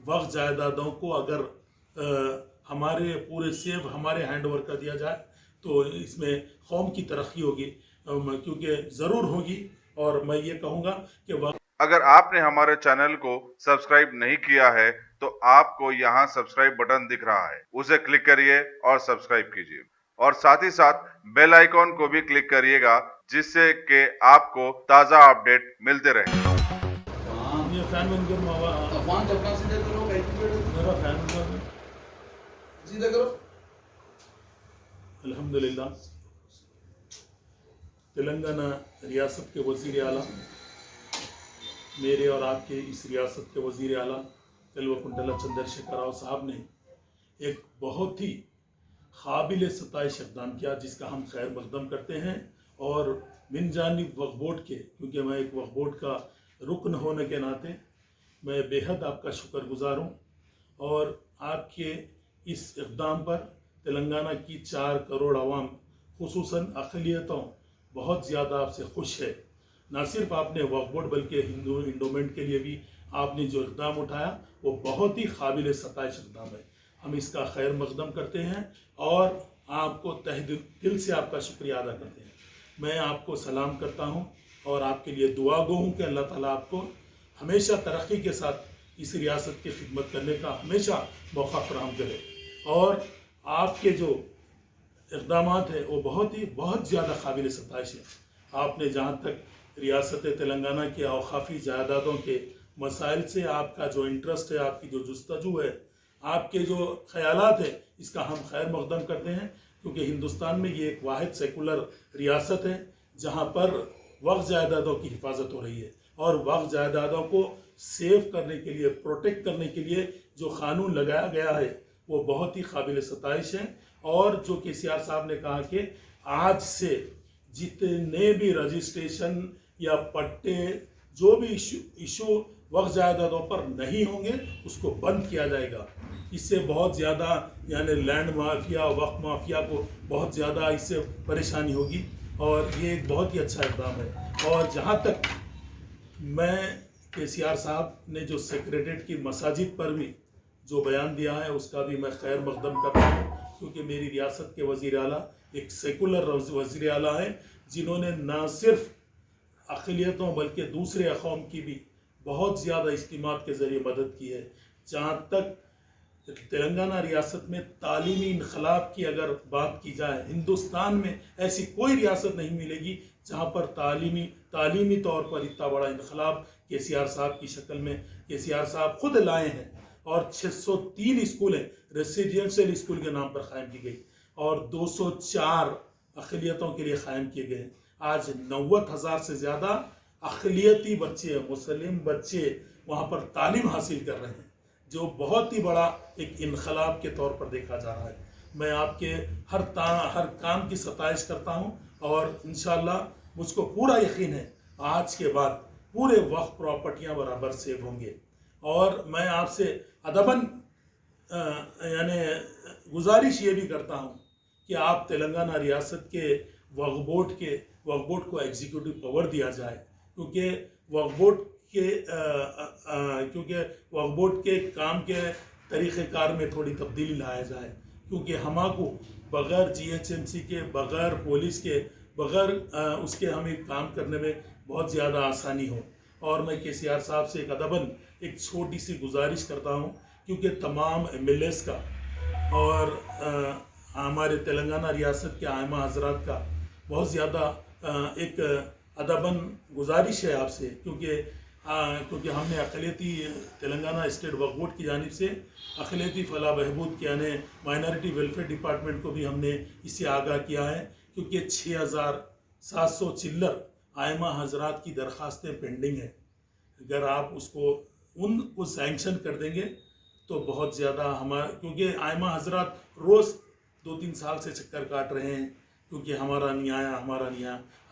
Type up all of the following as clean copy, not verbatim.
वक्त जायदादों को अगर हमारे पूरे सेव हमारे हैंड ओवर कर दिया जाए तो इसमें कौम की तरक्की होगी, क्योंकि ज़रूर होगी। और मैं ये कहूँगा कि वक्त अगर आपने हमारे चैनल को सब्सक्राइब नहीं किया है तो आपको यहाँ सब्सक्राइब बटन दिख रहा है, उसे क्लिक करिए और सब्सक्राइब कीजिए, और साथ ही साथ बेल आइकॉन को भी क्लिक करिएगा, जिससे कि आपको ताज़ा अपडेट मिलते रहे। ये फैन बंद करो, अफवान अपना सीधे करो, मेरा फैन बंद करो। सीधे करो। अल्हम्दुलिल्लाह, तेलंगाना रियासत के वज़ीर आला, मेरे और आपके इस रियासत के वज़ीर आला कल्वकुंटला चंद्रशेखर राव साहब ने एक बहुत ही काबिल सताइश इक़दाम किया, जिसका हम खैर मकदम करते हैं। और मिन जानिब वक्फ बोर्ड के, क्योंकि मैं एक वक्फ बोर्ड का रुकन होने के नाते मैं बेहद आपका शुक्रगुजार हूँ। और आपके इस इक़दाम पर तेलंगाना की 4 करोड़ आवाम, खुसूसन अक़लियतों, बहुत ज़्यादा आपसे खुश है। ना सिर्फ आपने वक्फ बोर्ड बल्कि हिंदू इंडोमेंट के लिए भी आपने जो इक़दाम उठाया वो बहुत ही काबिल सताइश इक़दाम है। हम इसका खैर मकदम करते हैं और आपको तहे दिल से आपका शुक्रिया अदा करते हैं। मैं आपको सलाम करता हूँ और आपके लिए दुआ गो हूँ कि अल्लाह ताला आपको हमेशा तरक्की के साथ इस रियासत की खिदमत करने का हमेशा मौका फराहम करे। और आपके जो इक़दामात हैं वो बहुत ज़्यादा काबिल सताइश है। आपने जहाँ तक रियासत तेलंगाना के अवकाफ़ी जायदादों के मसाइल से आपका जो इंटरेस्ट है, आपकी जो जुस्तजू है, आपके जो ख़यालात है, इसका हम खैर मकदम करते हैं, क्योंकि हिंदुस्तान में ये एक वाहिद सेकुलर रियासत है जहाँ पर वक्फ जायदादों की हिफाजत हो रही है। और वक्फ जायदादों को सेव करने के लिए, प्रोटेक्ट करने के लिए जो क़ानून लगाया गया है वो बहुत ही काबिल सताइश है। और जो KCR साहब ने कहा कि आज से जितने भी रजिस्ट्रेशन या पट्टे, जो भी इशू वक्फ जायदादों पर नहीं होंगे उसको बंद किया जाएगा। इससे बहुत ज़्यादा यानी लैंड माफिया, वक्फ माफिया को बहुत ज़्यादा इससे परेशानी होगी। और ये एक बहुत ही अच्छा इक़दाम है। और जहाँ तक मैं KCR साहब ने जो सेक्रेटरीट की मसाजिद पर भी जो बयान दिया है उसका भी मैं खैर मकदम करता हूँ, क्योंकि मेरी रियासत के वज़ीर आला एक सेकुलर वज़ीर आला है जिन्होंने ना सिर्फ अक़लियतों बल्कि दूसरे अक़वाम की भी बहुत ज़्यादा इज्तिमात के ज़रिए मदद की है। जहाँ तक तेलंगाना रियासत में तालीमी इनक़लाब की अगर बात की जाए, हिंदुस्तान में ऐसी कोई रियासत नहीं मिलेगी जहाँ पर तालीमी तौर पर इतना बड़ा इनक़लाब KCR साहब की शक्ल में KCR साहब खुद लाए हैं। और 603 स्कूलें रेसिडेंशियल स्कूल के नाम पर क़ायम की गई और 204 अक़लियतों के लिए क़ायम किए गए। आज 90,000 से ज़्यादा अक़लियती बच्चे, मुस्लिम बच्चे वहाँ पर तालीम हासिल कर रहे हैं, जो बहुत ही बड़ा एक इनक़लाब के तौर पर देखा जा रहा है। मैं आपके हर काम की सताइश करता हूँ और इंशाअल्लाह मुझको पूरा यकीन है आज के बाद पूरे वक्फ प्रॉपर्टियाँ बराबर सेव होंगे। और मैं आपसे अदबन यानी गुजारिश ये भी करता हूँ कि आप तेलंगाना रियासत के वक्फ बोर्ड को एग्जीक्यूटिव पावर दिया जाए, क्योंकि वक्फ बोर्ड के काम के तरीक़ेकार में थोड़ी तब्दीली लाया जाए, क्योंकि हमाको बग़ैर GHMC के, बग़ैर पुलिस के, बग़ैर उसके हमें काम करने में बहुत ज़्यादा आसानी हो। और मैं KCR साहब से एक अदबन एक छोटी सी गुजारिश करता हूँ, क्योंकि तमाम MLAs का और हमारे तेलंगाना रियासत के आइमा हजरात का बहुत ज़्यादा एक अदबन गुजारिश है आपसे, क्योंकि हमने अक़लियती तेलंगाना स्टेट वक्फ बोर्ड की जानिब से अक़लियती फलाह बहबूद के यानी माइनॉरिटी वेलफेयर डिपार्टमेंट को भी हमने इससे आगाह किया है, क्योंकि 6,700 चिल्लर आइमा हजरात की दरख्वास्तें पेंडिंग हैं। अगर आप उनको सैंक्शन कर देंगे तो बहुत ज़्यादा क्योंकि आइमा हजरात रोज़ 2-3 साल से चक्कर काट रहे हैं, क्योंकि हमारा न्याय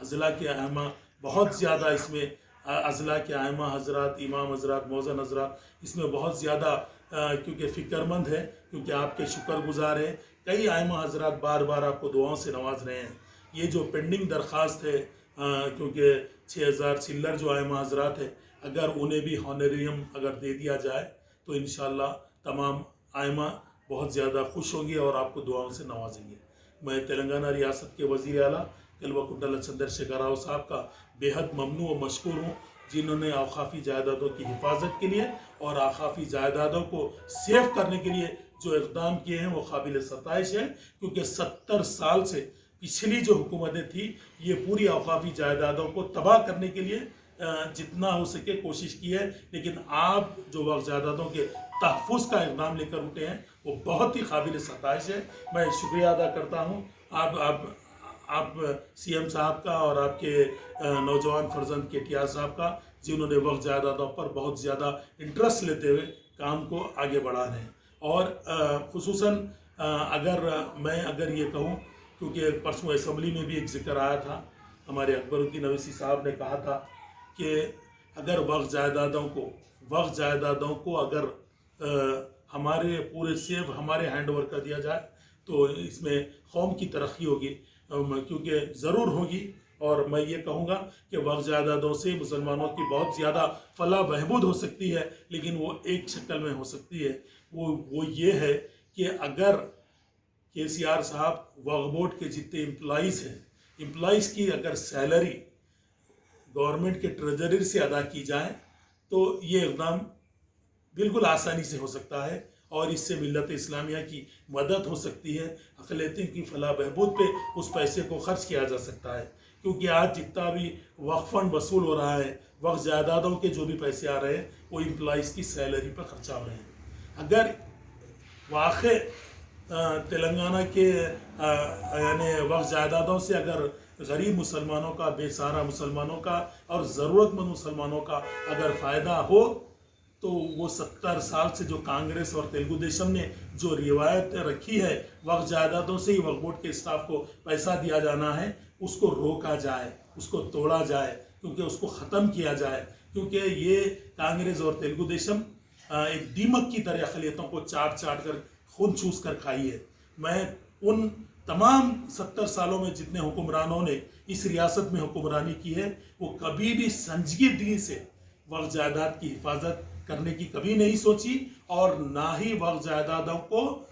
अज़ला के आइमा बहुत ज़्यादा इसमें अज़ला के आइमा हजरात, इमाम हजरात, मौज़न हजरात इसमें बहुत ज़्यादा क्योंकि फ़िक्रमंद है, क्योंकि आपके शुक्रगुजार हैं। कई आइमा हजरात बार बार आपको दुआओं से नवाज रहे हैं। ये जो पेंडिंग दरख्वास्त है, क्योंकि 6,000 चिल्लर जो आइमा हजरात है, अगर उन्हें भी हॉनरेरियम अगर दे दिया जाए तो इंशाअल्लाह तमाम आइमा बहुत ज़्यादा खुश होंगे और आपको दुआओं से नवाजेंगे। मैं तेलंगाना रियासत के वज़ीर आला कल्वकुंटला चंद्रशेखर राव साहब का बेहद ममनू और मशकूर हूँ, जिन्होंने औकाफ़ी जायदादों की हिफाजत के लिए और औकाफ़ी जायदादों को सेव करने के लिए जो इक़दाम किए हैं वो काबिल सताइश है, क्योंकि 70 साल से पिछली जो हुकूमतें थी ये पूरी औकाफ़ी जायदादों को तबाह करने के लिए जितना हो सके कोशिश की है, लेकिन आप जो वक्फ जायदादों के तहफ़्फ़ुज़ का इक़दाम लेकर उठे हैं वो बहुत ही काबिल सताइश है। मैं शुक्रिया अदा करता हूँ आप सीएम साहब का और आपके नौजवान फर्जंद KTR साहब का, जिन्होंने वक्फ जायदादों पर बहुत ज़्यादा इंटरेस्ट लेते हुए काम को आगे बढ़ा रहे हैं। और ख़ुसूसन अगर ये कहूँ, क्योंकि परसों असम्बली में भी एक जिक्र आया था, हमारे अकबरुद्दीन अवैसी साहब ने कहा था कि अगर वक्फ जायदादों को अगर हमारे पूरे सेव हमारे हैंड ओवर कर दिया जाए तो इसमें कौम की तरक्की होगी, क्योंकि ज़रूर होगी। और मैं ये कहूँगा कि वक्फ जायदादों से मुसलमानों की बहुत ज़्यादा फलाह बहबूद हो सकती है, लेकिन वो एक शक्ल में हो सकती है। वो ये है कि अगर KCR साहब वक्फ बोर्ड के जितने एम्प्लॉइज़ हैं, एम्प्लॉइज़ की अगर सैलरी गवर्नमेंट के ट्रेजरी से अदा की जाए तो ये इक़दाम बिल्कुल आसानी से हो सकता है और इससे मिल्लत इस्लामिया की मदद हो सकती है। अक़लियतों की फलाह बहबूद पे उस पैसे को खर्च किया जा सकता है, क्योंकि आज जितना भी वक्फ फंड वसूल हो रहा है, वक्फ जायदादों के जो भी पैसे आ रहे हैं वो एम्प्लॉइज़ की सैलरी पर खर्चा हो रहे हैं। अगर वाक़ई तेलंगाना के यानी वक्फ जायदादों से अगर गरीब मुसलमानों का, बेसहारा मुसलमानों का और ज़रूरतमंद मुसलमानों का अगर फ़ायदा हो तो वो 70 साल से जो कांग्रेस और तेलुगु देशम ने जो रिवायत रखी है वक्फ जायदादों से ही वक्फ बोर्ड के स्टाफ को पैसा दिया जाना है, उसको रोका जाए, उसको तोड़ा जाए, क्योंकि उसको ख़त्म किया जाए। क्योंकि ये कांग्रेस और तेलुगु देशम एक दीमक की तरह अक़लियतों को चाट कर खून चूस कर खाई है। मैं उन तमाम 70 सालों में जितने हुक्मरानों ने इस रियासत में हुक्मरानी की है वो कभी भी संजीदगी से वक्फ जायदाद की हिफाजत करने की कभी नहीं सोची और ना ही वक्फ जायदादों को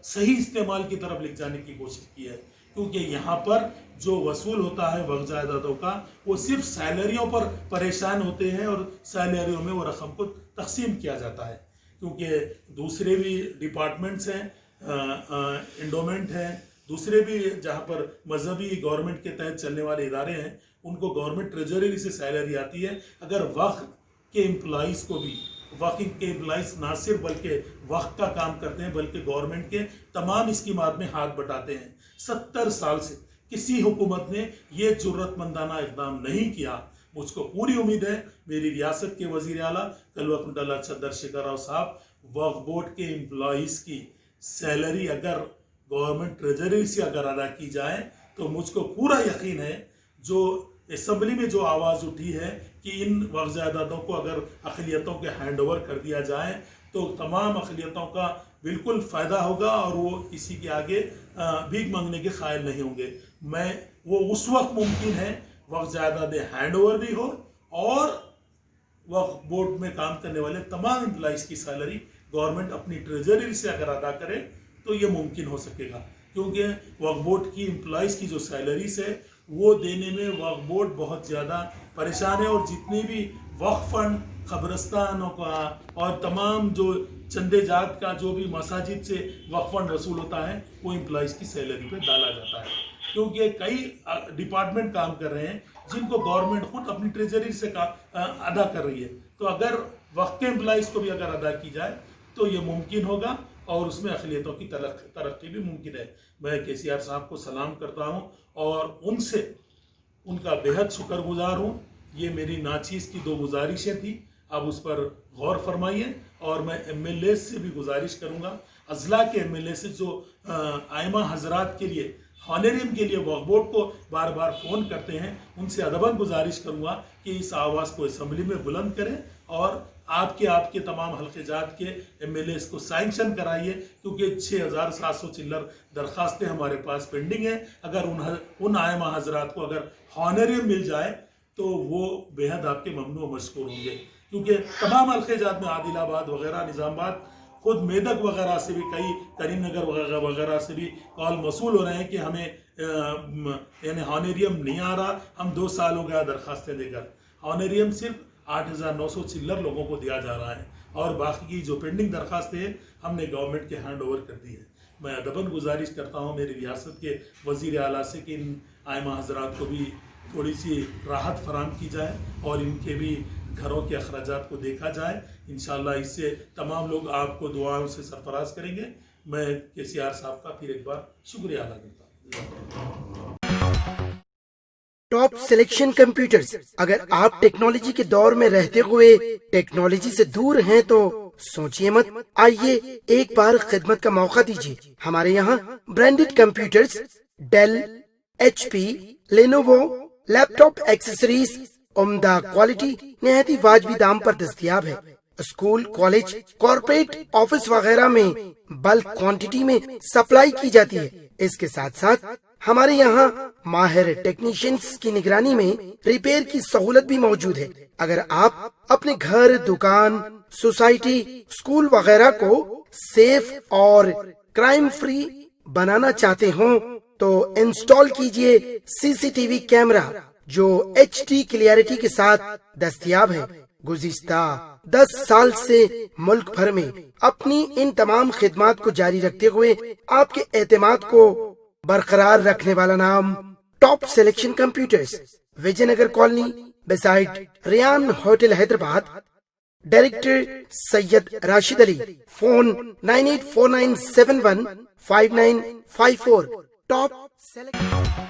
सही इस्तेमाल की तरफ ले जाने की कोशिश की है। क्योंकि यहाँ पर जो वसूल होता है वक्फ जायदादों का वो सिर्फ सैलरियों पर परेशान होते हैं और सैलरियों में वो रकम को तकसीम किया जाता है, क्योंकि दूसरे भी डिपार्टमेंट्स हैं, इंडोमेंट हैं, दूसरे भी जहाँ पर मजहबी गवर्नमेंट के तहत चलने वाले इदारे हैं, उनको गवर्नमेंट ट्रेजरी से सैलरी आती है। अगर वक्फ के एम्प्लॉइज़ को भी, वक्फ के एम्प्लॉइज़ ना सिर्फ बल्कि वक्फ का काम करते हैं बल्कि गवर्नमेंट के तमाम स्कीमात में हाथ बटाते हैं। 70 साल से किसी हुकूमत ने ये जुर्रतमंदाना इक़दाम नहीं किया। मुझको पूरी उम्मीद है मेरी रियासत के वज़ीर आला कल्वकुंटला चंद्रशेखर राव साहब वक्फ बोर्ड के एम्प्लॉइज़ की सैलरी अगर गवर्नमेंट ट्रेजरी से अगर अदा की जाए तो मुझको पूरा यकीन है, जो असम्बली में जो आवाज़ उठी है कि इन वक्फ जायदादों को अगर अक़लियतों के हैंड ओवर कर दिया जाए तो तमाम अक़लियतों का बिल्कुल फ़ायदा होगा और वो किसी के आगे भीख मांगने के क़ाइल नहीं होंगे। वो उस वक्त मुमकिन है वक्फ जायदादें हैंड ओवर भी हो और वक्फ बोर्ड में काम करने वाले तमाम एम्प्लॉइज़ की सैलरी गवर्नमेंट अपनी ट्रेजरी से अगर अदा करे तो ये मुमकिन हो सकेगा। क्योंकि वक्फ बोर्ड की एम्प्लॉइज़ की जो सैलरीज है वो देने में वक्फ बोर्ड बहुत ज़्यादा परेशान है, और जितनी भी वक्फ फंड कब्रस्तानों का और तमाम जो चंदे जात का जो भी मसाजिद से वक्फ फंड वसूल होता है वो एम्प्लॉइज़ की सैलरी पे डाला जाता है। क्योंकि कई डिपार्टमेंट काम कर रहे हैं जिनको गवर्नमेंट खुद अपनी ट्रेजरी से अदा कर रही है, तो अगर वक्फ के एम्प्लॉइज़ को भी अगर अदा की जाए तो ये मुमकिन होगा और उसमें अक़लियतों की तरक्की भी मुमकिन है। मैं KCR साहब को सलाम करता हूँ और उनसे उनका बेहद शुक्रगुजार हूँ। ये मेरी नाचीज़ की 2 गुजारिशें थी, अब उस पर गौर फरमाइए। और मैं MLA से भी गुजारिश करूँगा, अज़ला के MLA से जो आइमा हजरात के लिए हॉनरियम के लिए वक्फ बोर्ड को बार बार फ़ोन करते हैं, उनसे अदबन गुजारिश करूँगा कि इस आवाज़ को असम्बली में बुलंद करें और आपके तमाम हल्के जात के MLAs को सैंक्शन कराइए, क्योंकि 6700 चिल्लर दरख्वास्तें हमारे पास पेंडिंग हैं। अगर उन आइमा हजरात को अगर हॉनरियम मिल जाए तो वो बेहद आपके ममनू व मशकूर होंगे। کیونکہ تمام حلقے جات میں عادل آباد وغیرہ، نظام آباد، خود میدک وغیرہ سے بھی، کئی کریم نگر وغیرہ سے بھی کال موصول ہو رہے ہیں کہ ہمیں یعنی ہانیریم نہیں آ رہا، ہم 2 سال ہو گیا درخواستیں دے کر. ہانیریم صرف 8,900 چلر لوگوں کو دیا جا رہا ہے، اور باقی کی جو پینڈنگ درخواستیں ہیں ہم نے گورنمنٹ کے ہینڈ اوور کر دی ہے. میں ادباً گزارش کرتا ہوں میری ریاست کے وزیر اعلیٰ سے کہ ان آئمہ حضرات کو بھی تھوڑی سی راحت فراہم کی جائے اور ان کے بھی گھروں کے اخراجات کو دیکھا جائے. انشاءاللہ اس سے تمام لوگ آپ کو دعاؤں سے سرفراز کریں گے. میں KCR صاحب کا پھر ایک بار شکریہ ادا کرتا ہوں. Top selection computers. اگر آپ ٹیکنالوجی کے دور میں رہتے ہوئے ٹیکنالوجی سے دور ہیں تو سوچئے مت، آئیے ایک بار خدمت کا موقع دیجیے. ہمارے یہاں branded computers, Dell, HP، Lenovo, laptop accessories عمدہ کوالٹی نہایت ہی واجبی دام پر دستیاب ہے. اسکول، کالج، کارپوریٹ آفس وغیرہ میں بلک کوانٹٹی میں سپلائی کی جاتی ہے. اس کے ساتھ ساتھ ہمارے یہاں ماہر ٹیکنیشینز کی نگرانی میں ریپیئر کی سہولت بھی موجود ہے. اگر آپ اپنے گھر، دکان، سوسائٹی، اسکول وغیرہ کو سیف اور کرائم فری بنانا چاہتے ہوں تو انسٹال کیجئے CCTV کیمرہ جو HD کلیئرٹی کے ساتھ دستیاب ہے. گزشتہ 10 سال سے ملک بھر میں اپنی ان تمام خدمات کو جاری رکھتے ہوئے آپ کے اعتماد کو برقرار رکھنے والا نام top selection computers, Vijay Nagar colony beside Ryan hotel Hyderabad. Director Syed Rashid Ali. Phone 9849715954. Top selection